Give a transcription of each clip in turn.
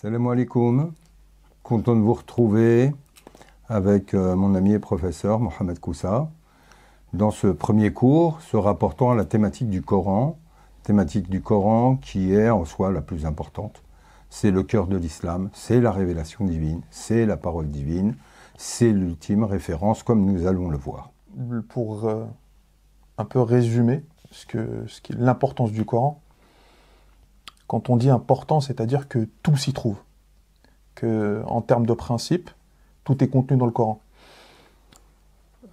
Salam alaikum, content de vous retrouver avec mon ami et professeur Mohamed Koussa dans ce premier cours se rapportant à la thématique du Coran qui est en soi la plus importante. C'est le cœur de l'islam, c'est la révélation divine, c'est la parole divine, c'est l'ultime référence comme nous allons le voir. Pour un peu résumer l'importance du Coran, quand on dit important, c'est-à-dire que tout s'y trouve. En termes de principe, tout est contenu dans le Coran.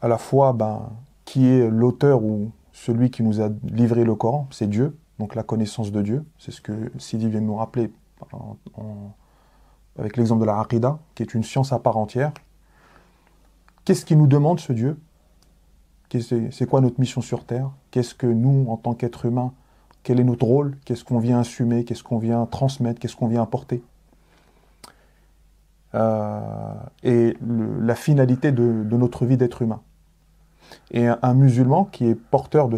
À la fois, qui est l'auteur ou celui qui nous a livré le Coran, c'est Dieu, donc la connaissance de Dieu. C'est ce que Sidi vient de nous rappeler avec l'exemple de la Aqida, qui est une science à part entière. Qu'est-ce qu'il nous demande, ce Dieu? C'est quoi notre mission sur Terre? Qu'est-ce que nous, en tant qu'êtres humains, quel est notre rôle? Qu'est-ce qu'on vient assumer? Qu'est-ce qu'on vient transmettre? Qu'est-ce qu'on vient apporter? Et la finalité de notre vie d'être humain. Et un musulman qui est porteur de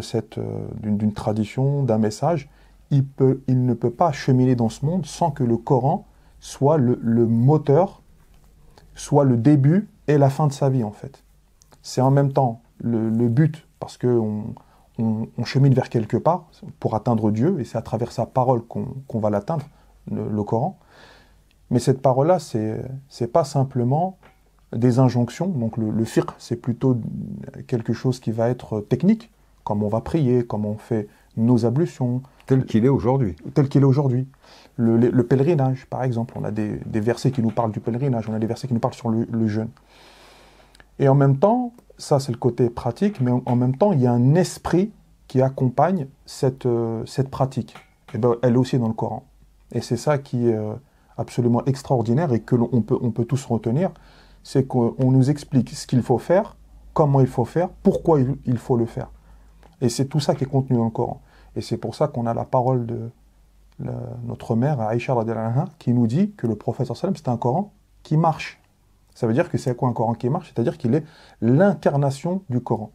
d'une tradition, d'un message, il ne peut pas cheminer dans ce monde sans que le Coran soit le moteur, soit le début et la fin de sa vie, en fait. C'est en même temps le but, parce qu'on chemine vers quelque part pour atteindre Dieu, et c'est à travers sa parole qu'on va l'atteindre, le Coran. Mais cette parole-là, c'est pas simplement des injonctions. Donc le fiqh, c'est plutôt quelque chose qui va être technique, comme on va prier, comme on fait nos ablutions. Tel qu'il est aujourd'hui. Tel qu'il est aujourd'hui. Le pèlerinage, par exemple. On a des versets qui nous parlent du pèlerinage, on a des versets qui nous parlent sur le jeûne. Et en même temps, ça c'est le côté pratique, mais en même temps, il y a un esprit qui accompagne cette pratique. Et elle est aussi dans le Coran. Et c'est ça qui est absolument extraordinaire et que on peut tous retenir, c'est qu'on nous explique ce qu'il faut faire, comment il faut faire, pourquoi il faut le faire. Et c'est tout ça qui est contenu dans le Coran. Et c'est pour ça qu'on a la parole de notre mère, Aïcha radhiyallahu anha, qui nous dit que le prophète sallallahu alayhi wa sallam, c'est un Coran qui marche. Ça veut dire que c'est quoi un Coran qui marche? C'est-à-dire qu'il est l'incarnation du Coran.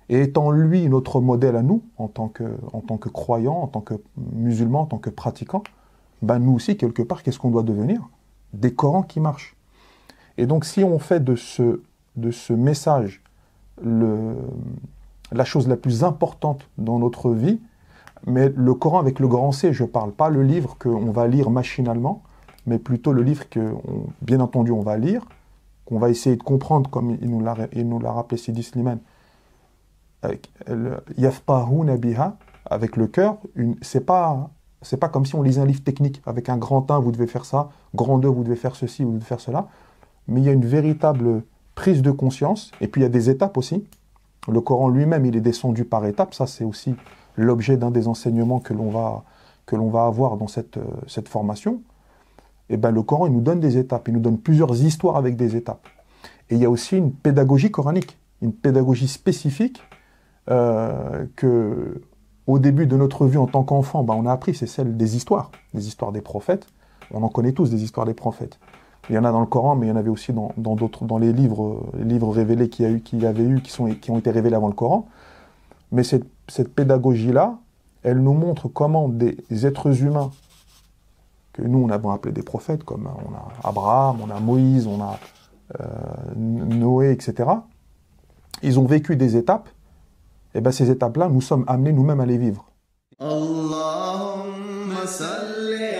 Et étant lui notre modèle à nous, en tant que croyants, en tant que musulmans, en tant que pratiquants, nous aussi, quelque part, qu'est-ce qu'on doit devenir? Des Corans qui marchent. Et donc, si on fait de ce message la chose la plus importante dans notre vie, mais le Coran avec le grand C, je ne parle pas le livre qu'on va lire machinalement, mais plutôt le livre que, bien entendu, on va lire, qu'on va essayer de comprendre, comme il nous l'a rappelé Sidi Slimane, yafqahuna biha, avec le cœur, c'est pas comme si on lisait un livre technique, avec un grand 1, vous devez faire ça, grand 2, vous devez faire ceci, vous devez faire cela. Mais il y a une véritable prise de conscience, et puis il y a des étapes aussi. Le Coran lui-même, il est descendu par étapes, ça c'est aussi l'objet d'un des enseignements que l'on va avoir dans cette formation. Et le Coran, il nous donne des étapes, il nous donne plusieurs histoires avec des étapes. Et il y a aussi une pédagogie coranique, une pédagogie spécifique que... Au début de notre vie en tant qu'enfant, on a appris, c'est celle des histoires des prophètes. On en connaît tous des histoires des prophètes. Il y en a dans le Coran, mais il y en avait aussi dans les livres révélés qui ont été révélés avant le Coran. Mais cette pédagogie-là, elle nous montre comment des êtres humains, que nous on a appelé des prophètes, comme on a Abraham, on a Moïse, on a Noé, etc. Ils ont vécu des étapes. Et ces étapes-là, nous sommes amenés nous-mêmes à les vivre. Allahumma salli